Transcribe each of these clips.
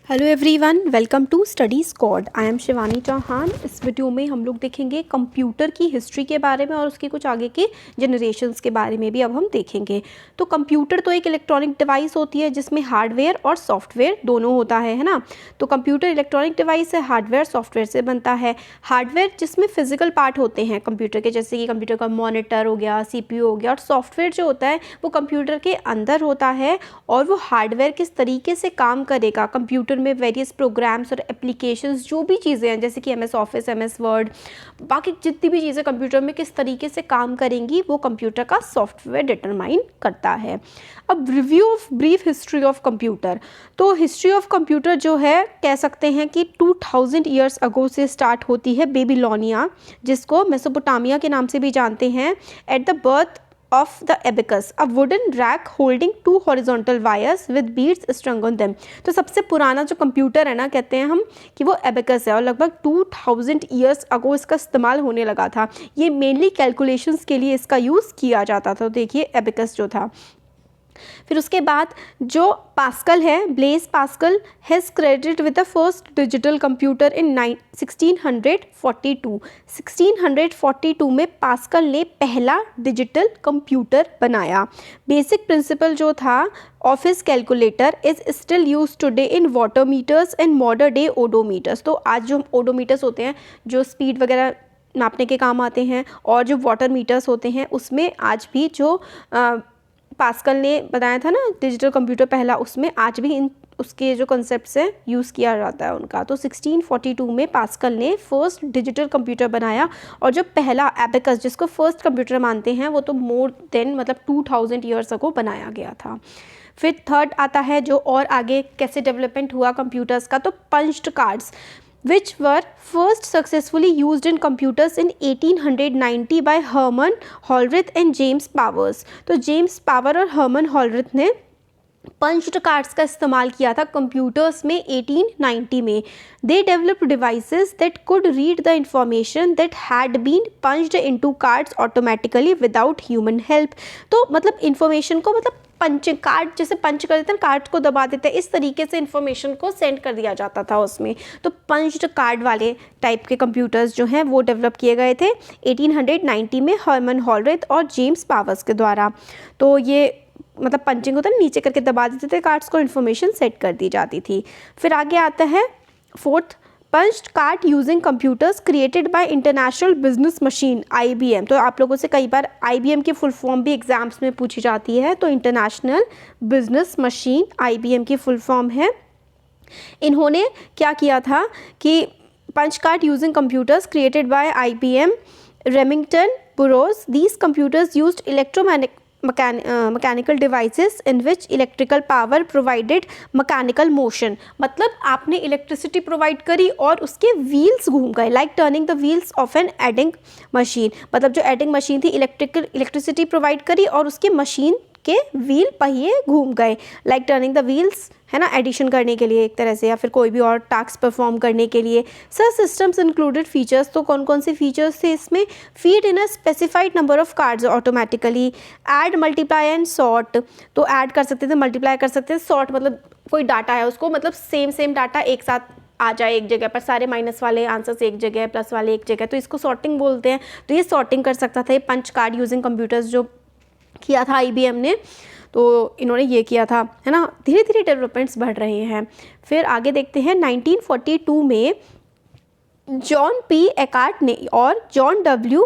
Hello everyone, welcome to study squad. I am Shivani Chauhan. इस video में हम लोग देखेंगे कंप्यूटर की हिस्ट्री के बारे में और उसके कुछ आगे के जनरेशन्स के बारे में भी अब हम देखेंगे। तो कंप्यूटर तो एक इलेक्ट्रॉनिक डिवाइस होती है जिसमें हार्डवेयर और सॉफ्टवेयर दोनों होता है ना। तो कंप्यूटर इलेक्ट्रॉनिक डिवाइस है, हार्डवेयर सॉफ्टवेयर से बनता है। हार्डवेयर जिसमें फिजिकल पार्ट होते हैं कंप्यूटर के, जैसे कि कंप्यूटर का मॉनिटर हो गया, CPU हो गया, और सॉफ्टवेयर जो होता है वो कंप्यूटर के अंदर होता है और वो हार्डवेयर किस तरीके से काम करेगा, कंप्यूटर में वेरियस प्रोग्राम्स और एप्लीकेशंस जो भी चीज़ें हैं जैसे कि MS ऑफिस, MS वर्ड, बाकी जितनी भी चीज़ें कंप्यूटर में किस तरीके से काम करेंगी वो कंप्यूटर का सॉफ्टवेयर डिटरमाइन करता है। अब review of brief history of computer. तो हिस्ट्री ऑफ कंप्यूटर जो है कह सकते हैं कि 2000 ईयर्स अगो से स्टार्ट होती है, बेबीलोनिया जिसको मेसोपोटामिया के नाम से भी जानते हैं। At the birth of the abacus, a wooden rack holding two horizontal wires with beads strung on them। तो सबसे पुराना जो कंप्यूटर है ना, कहते हैं हम कि वो एबेकस है और लगभग 2000 ईयर्स अगो इसका इस्तेमाल होने लगा था। ये मेनली कैलकुलेशंस के लिए इसका यूज़ किया जाता था। तो देखिए एबेकस जो था। फिर उसके बाद जो पास्कल है, Blaise Pascal has credit with the first digital computer in 1642। 1642 में पास्कल ने पहला डिजिटल कंप्यूटर बनाया। बेसिक प्रिंसिपल जो था, office calculator is still use today in water meters and modern day odometers. तो आज जो ओडोमीटर्स होते हैं जो स्पीड वगैरह नापने के काम आते हैं, और जो वाटर मीटर्स होते हैं उसमें आज भी जो पास्कल ने बताया था ना डिजिटल कंप्यूटर पहला, उसमें आज भी इन उसके जो कॉन्सेप्ट्स हैं यूज़ किया जाता है उनका। तो 1642 में पास्कल ने फर्स्ट डिजिटल कंप्यूटर बनाया, और जो पहला एबेकस जिसको फर्स्ट कंप्यूटर मानते हैं वो तो मोर देन मतलब 2000 ईयर्स अगो बनाया गया था। फिर थर्ड आता है जो और आगे कैसे डेवलपमेंट हुआ कंप्यूटर्स का, तो punched cards which were first successfully used in computers in 1890 by Herman Hollerith and James Powers। तो जेम्स पावर और हर्मन हॉलरिथ ने पंच्ड कार्ड्स का इस्तेमाल किया था कंप्यूटर्स में 1890 में। They developed devices that could read the information that had been punched into cards automatically without human help. तो मतलब इंफॉर्मेशन को मतलब पंच कार्ड जैसे पंच कर देते हैं, कार्ड को दबा देते हैं, इस तरीके से इंफॉर्मेशन को सेंड कर दिया जाता था उसमें। तो पंच्ड कार्ड वाले टाइप के कंप्यूटर्स जो हैं वो डेवलप किए गए थे 1890 में हर्मन हॉलरिथ और जेम्स पावर्स के द्वारा। तो ये मतलब पंचिंग होता है, नीचे करके दबा देते थे कार्ड्स को, इन्फॉर्मेशन सेट कर दी जाती थी। फिर आगे आता है fourth, punched card using computers created by international business machine IBM। तो आप लोगों से कई बार IBM की फुल फॉर्म भी एग्जाम्स में पूछी जाती है। तो इंटरनेशनल बिजनेस मशीन IBM की फुल फॉर्म है। इन्होंने क्या किया था कि punch card using computers created by IBM, Remington, Burroughs, these computers used mechanical devices in which electrical power provided mechanical motion. मतलब आपने इलेक्ट्रिसिटी प्रोवाइड करी और उसके व्हील्स घूम गए, like turning the wheels of an adding machine. मतलब जो adding machine थी इलेक्ट्रिसिटी प्रोवाइड करी और उसकी मशीन के व्हील पहिए घूम गए, लाइक टर्निंग द व्हील्स है ना, एडिशन करने के लिए एक तरह से, या फिर कोई भी और टास्क परफॉर्म करने के लिए। Sir systems included features. तो कौन कौन से फीचर्स थे इसमें? Feed in a specified number of cards automatically, add, multiply and sort. तो ऐड कर सकते थे, मल्टीप्लाई कर सकते थे, सॉर्ट मतलब कोई डाटा है उसको मतलब सेम डाटा एक साथ आ जाए एक जगह पर, सारे माइनस वाले आंसर्स एक जगह, प्लस वाले एक जगह, तो इसको सॉर्टिंग बोलते हैं। तो ये सॉर्टिंग कर सकता था। ये पंच कार्ड यूजिंग कंप्यूटर्स जो किया था IBM ने, तो इन्होंने ये किया था, है ना। धीरे धीरे डेवलपमेंट्स बढ़ रहे हैं। फिर आगे देखते हैं 1942 में जॉन P. एकार्ट ने और जॉन W.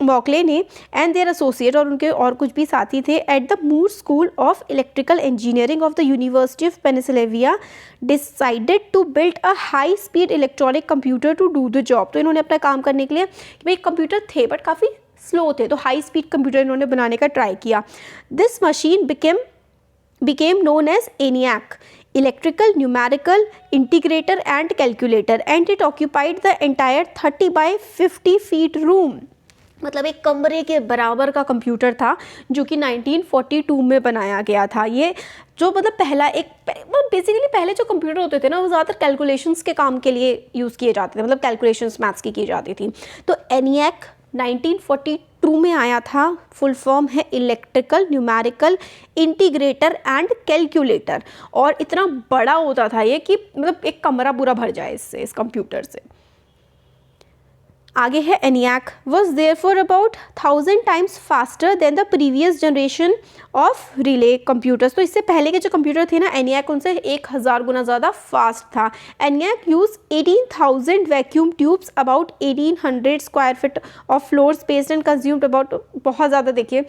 मॉकले ने एंड देयर एसोसिएट, और उनके और कुछ भी साथी थे, at the Moore School of Electrical Engineering of the University of Pennsylvania decided to build a high speed electronic computer to do the job. तो इन्होंने अपना काम करने के लिए, भाई कंप्यूटर थे बट काफ़ी स्लो थे, तो हाई स्पीड कंप्यूटर इन्होंने बनाने का ट्राई किया। This machine became known as ENIAC, electrical numerical integrator and calculator, and it occupied the entire 30 by 50 feet room। मतलब एक कमरे के बराबर का कंप्यूटर था जो कि 1942 में बनाया गया था। ये जो मतलब पहला एक बेसिकली पहले जो कंप्यूटर होते थे ना वो ज़्यादातर कैलकुलेशंस के काम के लिए यूज़ किए जाते थे, मतलब कैलकुलेशंस मैथ्स की जाती थी। तो ENIAC टू में आया था, फुल फॉर्म है electrical numerical integrator and calculator. और इतना बड़ा होता था ये कि मतलब एक कमरा पूरा भर जाए इससे, इस कंप्यूटर से। आगे है ENIAC was therefore about 1000 times faster than the previous generation of relay computers। तो इससे पहले के जो कंप्यूटर थे ना ENIAC, उनसे 1000 गुना ज़्यादा फास्ट था। ENIAC use 18,000 vacuum tubes, about 1800 square feet of floor space and consumed about, बहुत ज़्यादा, देखिए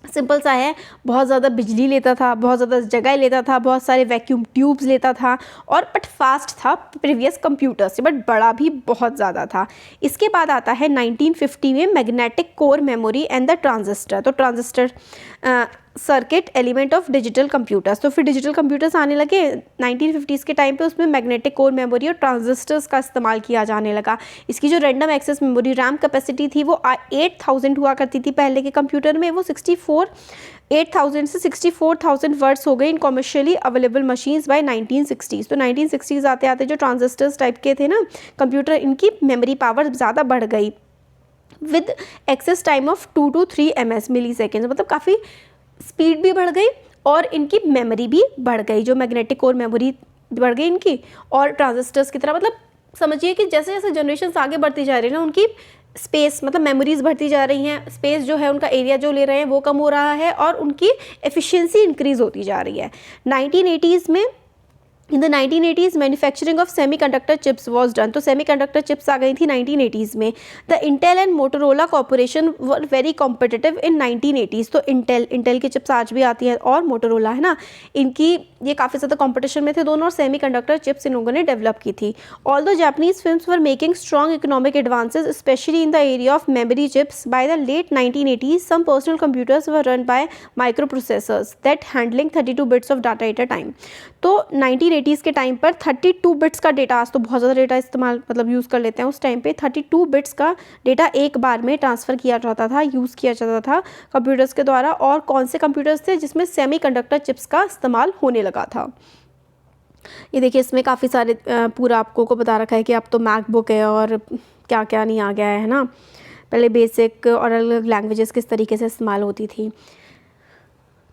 सिंपल सा है, बहुत ज़्यादा बिजली लेता था, बहुत ज़्यादा जगह लेता था, बहुत सारे वैक्यूम ट्यूब्स लेता था, और बट फास्ट था प्रीवियस कंप्यूटर से, बट बड़ा भी बहुत ज़्यादा था। इसके बाद आता है 1950 में magnetic core memory and the transistor. तो transistor circuit element of digital computers. तो फिर डिजिटल कंप्यूटर्स आने लगे 1950s के टाइम पे, उसमें मैग्नेटिक कोर मेमोरी और ट्रांजिस्टर्स का इस्तेमाल किया जाने लगा। इसकी जो random access memory RAM capacity थी वो 8000 हुआ करती थी पहले के कंप्यूटर में, वो 8000 से 64,000 वर्ड्स हो गए in commercially available machines by 1960s। तो 1960s आते आते जो ट्रांजिस्टर्स टाइप के थे ना कंप्यूटर, इनकी मेमोरी पावर ज़्यादा बढ़ गई with access time of 2 to 3 ms millisecond, मतलब काफ़ी स्पीड भी बढ़ गई और इनकी मेमोरी भी बढ़ गई, जो मैग्नेटिक कोर मेमोरी बढ़ गई इनकी। और ट्रांजिस्टर्स की तरह, मतलब समझिए कि जैसे जैसे जनरेशन आगे बढ़ती जा रही है ना, उनकी स्पेस, मतलब मेमोरीज बढ़ती जा रही हैं, स्पेस जो है उनका एरिया जो ले रहे हैं वो कम हो रहा है, और उनकी एफिशिएंसी इंक्रीज़ होती जा रही है। 1980s में, in the 1980s manufacturing of semiconductor chips was done. तो सेमीकंडक्टर चिप्स आ गई थी 1980s में। The Intel and Motorola corporation were very competitive in 1980s। तो इंटेल की चिप्स आज भी आती हैं, और मोटोरोला है ना, इनकी ये काफ़ी ज़्यादा कॉम्पिटिशन में थे दोनों, और सेमीकंडक्टर चिप्स इन लोगों ने डेवलप की थी। Although Japanese firms were making strong economic advances specially in the area of memory chips, by the late 1980s some personal computers were run by microprocessors that handling 32 bits of data at a time. तो 1980s के time पर 32 bits का data, आज तो बहुत ज़्यादा data इस्तेमाल मतलब यूज़ कर लेते हैं, उस टाइम पे 32 बिट्स का डेटा एक बार में ट्रांसफ़र किया जाता था, यूज़ किया जाता था कंप्यूटर्स के द्वारा। और कौन से कंप्यूटर्स थे जिसमें सेमीकंडक्टर चिप्स का इस्तेमाल होने लगा था। ये देखिए इसमें काफ़ी सारे पूरा आपको को बता रखा है कि अब तो मैकबुक है और क्या क्या नहीं आ गया है ना। पहले बेसिक और अलग अलग लैंग्वेजेस किस तरीके से इस्तेमाल होती थी,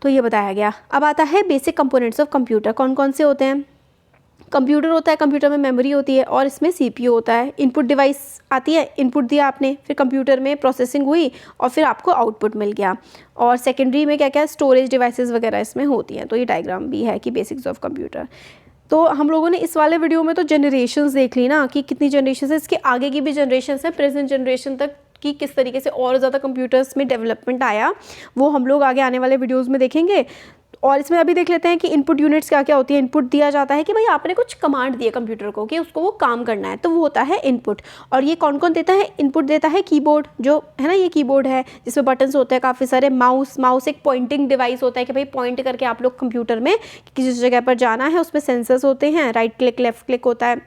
तो ये बताया गया। अब आता है बेसिक कंपोनेंट्स ऑफ कंप्यूटर। कौन कौन से होते हैं? कंप्यूटर होता है, कंप्यूटर में मेमोरी होती है और इसमें सीपीयू होता है। इनपुट डिवाइस आती है, इनपुट दिया आपने, फिर कंप्यूटर में प्रोसेसिंग हुई और फिर आपको आउटपुट मिल गया। और सेकेंडरी में क्या क्या स्टोरेज डिवाइसेस वगैरह इसमें होती हैं। तो ये डायग्राम भी है कि बेसिक्स ऑफ कंप्यूटर। तो हम लोगों ने इस वाले वीडियो में तो जनरेशन्स देख ली ना कि कितनी जनरेशन है, इसके आगे की भी जनरेशन है, प्रेजेंट जनरेशन तक कि किस तरीके से और ज़्यादा कंप्यूटर्स में डेवलपमेंट आया, वो हम लोग आगे आने वाले वीडियोस में देखेंगे। और इसमें अभी देख लेते हैं कि इनपुट यूनिट्स क्या क्या होती है। इनपुट दिया जाता है कि भाई आपने कुछ कमांड दिए कंप्यूटर को कि उसको वो काम करना है, तो वो होता है इनपुट। और ये कौन कौन देता है? इनपुट देता है कीबोर्ड, जो है ना ये कीबोर्ड है जिसमें बटन्स होते हैं काफ़ी सारे। माउस एक पॉइंटिंग डिवाइस होता है कि भाई पॉइंट करके आप लोग कंप्यूटर में किसी जगह पर जाना है। उसमें सेंसर्स होते हैं, राइट क्लिक लेफ्ट क्लिक होता है,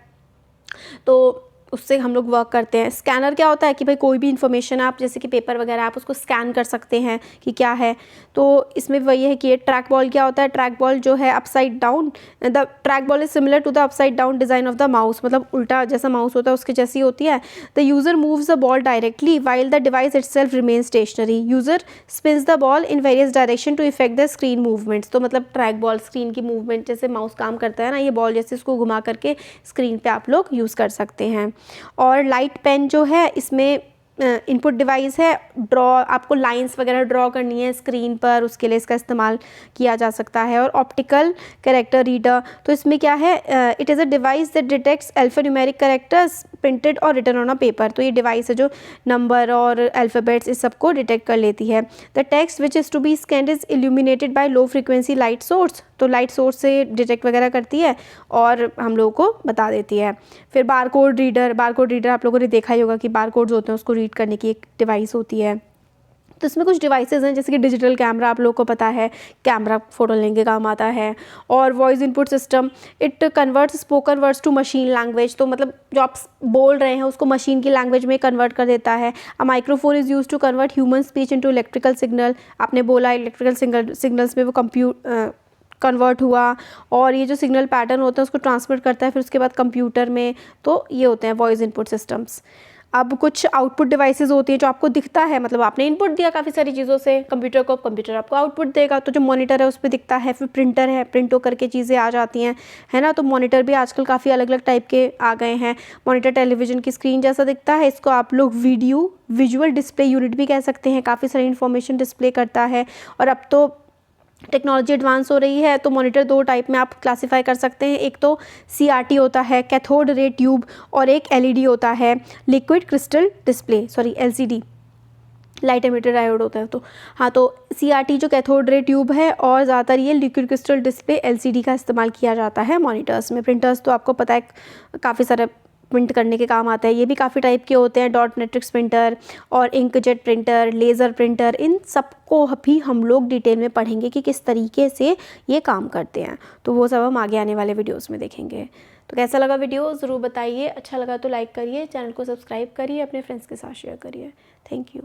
तो उससे हम लोग वर्क करते हैं। स्कैनर क्या होता है कि भाई कोई भी इन्फॉर्मेशन आप जैसे कि पेपर वगैरह आप उसको स्कैन कर सकते हैं कि क्या है। तो इसमें वही है कि ये ट्रैक बॉल क्या होता है? ट्रैक बॉल जो है upside down, the trackball is similar to the upside down design of the mouse, मतलब उल्टा जैसा माउस होता है उसके जैसी होती है। The user moves the ball directly while the device itself remain stationary. User spins the ball in various direction to effect the screen movements. तो मतलब ट्रैक बॉल स्क्रीन की मूवमेंट जैसे माउस काम करता है ना, ये बॉल जैसे इसको घुमा करके स्क्रीन पे आप लोग यूज़ कर सकते हैं। और लाइट पेन जो है इसमें इनपुट डिवाइस है। ड्रॉ, आपको लाइंस वगैरह ड्रॉ करनी है स्क्रीन पर, उसके लिए इसका इस्तेमाल किया जा सकता है। और ऑप्टिकल कैरेक्टर रीडर, तो इसमें क्या है? It is a device that detects alphanumeric characters printed और रिटन ऑन अ पेपर। तो ये डिवाइस है जो नंबर और अल्फ़ाबेट्स इस सबको डिटेक्ट कर लेती है। The text which is to be scanned is illuminated by low frequency light source. तो लाइट सोर्स से डिटेक्ट वगैरह करती है और हम लोगों को बता देती है। फिर बारकोड रीडर आप लोगों ने देखा ही होगा कि बारकोड्स होते हैं, उसको रीड करने की एक डिवाइस होती है। तो इसमें कुछ डिवाइसेस हैं जैसे कि डिजिटल कैमरा, आप लोगों को पता है कैमरा फ़ोटो लेने के काम आता है। और voice input system, it converts spoken words to machine language. तो मतलब जो आप बोल रहे हैं उसको मशीन की लैंग्वेज में कन्वर्ट कर देता है। A microphone is use to convert human speech into electrical signal. आपने बोला इलेक्ट्रिकल सिग्नल्स में वो कन्वर्ट हुआ, और ये जो सिग्नल पैटर्न होता है उसको ट्रांसमिट करता है फिर उसके बाद कंप्यूटर में। तो ये होते हैं वॉइस इनपुट सिस्टम्स। अब कुछ आउटपुट डिवाइसेस होती हैं जो आपको दिखता है, मतलब आपने इनपुट दिया काफ़ी सारी चीज़ों से कंप्यूटर को, कंप्यूटर आपको आउटपुट देगा, तो जो मॉनिटर है उस पर दिखता है। फिर प्रिंटर है, प्रिंट होकर के चीज़ें आ जाती हैं, है ना। तो मॉनिटर भी आजकल काफ़ी अलग अलग टाइप के आ गए हैं। मॉनिटर टेलीविज़न की स्क्रीन जैसा दिखता है, इसको आप लोग विजुअल डिस्प्ले यूनिट भी कह सकते हैं, काफ़ी सारी इन्फॉर्मेशन डिस्प्ले करता है। और अब तो टेक्नोलॉजी एडवांस हो रही है, तो मॉनिटर 2 टाइप में आप क्लासिफाई कर सकते हैं। एक तो CRT होता है, कैथोड रे ट्यूब, और एक LED होता है, liquid crystal display, sorry LCD, light emitter diode होता है। तो हाँ, तो CRT जो कैथोड रे ट्यूब है, और ज़्यादातर ये लिक्विड क्रिस्टल डिस्प्ले LCD का इस्तेमाल किया जाता है मॉनिटर्स में। प्रिंटर्स तो आपको पता है काफ़ी सारे प्रिंट करने के काम आता है, ये भी काफ़ी टाइप के होते हैं, डॉट मैट्रिक्स प्रिंटर और इंकजेट प्रिंटर, लेज़र प्रिंटर। इन सबको भी हम लोग डिटेल में पढ़ेंगे कि किस तरीके से ये काम करते हैं, तो वो सब हम आगे आने वाले वीडियोस में देखेंगे। तो कैसा लगा वीडियो ज़रूर बताइए, अच्छा लगा तो लाइक करिए, चैनल को सब्सक्राइब करिए, अपने फ्रेंड्स के साथ शेयर करिए। Thank you.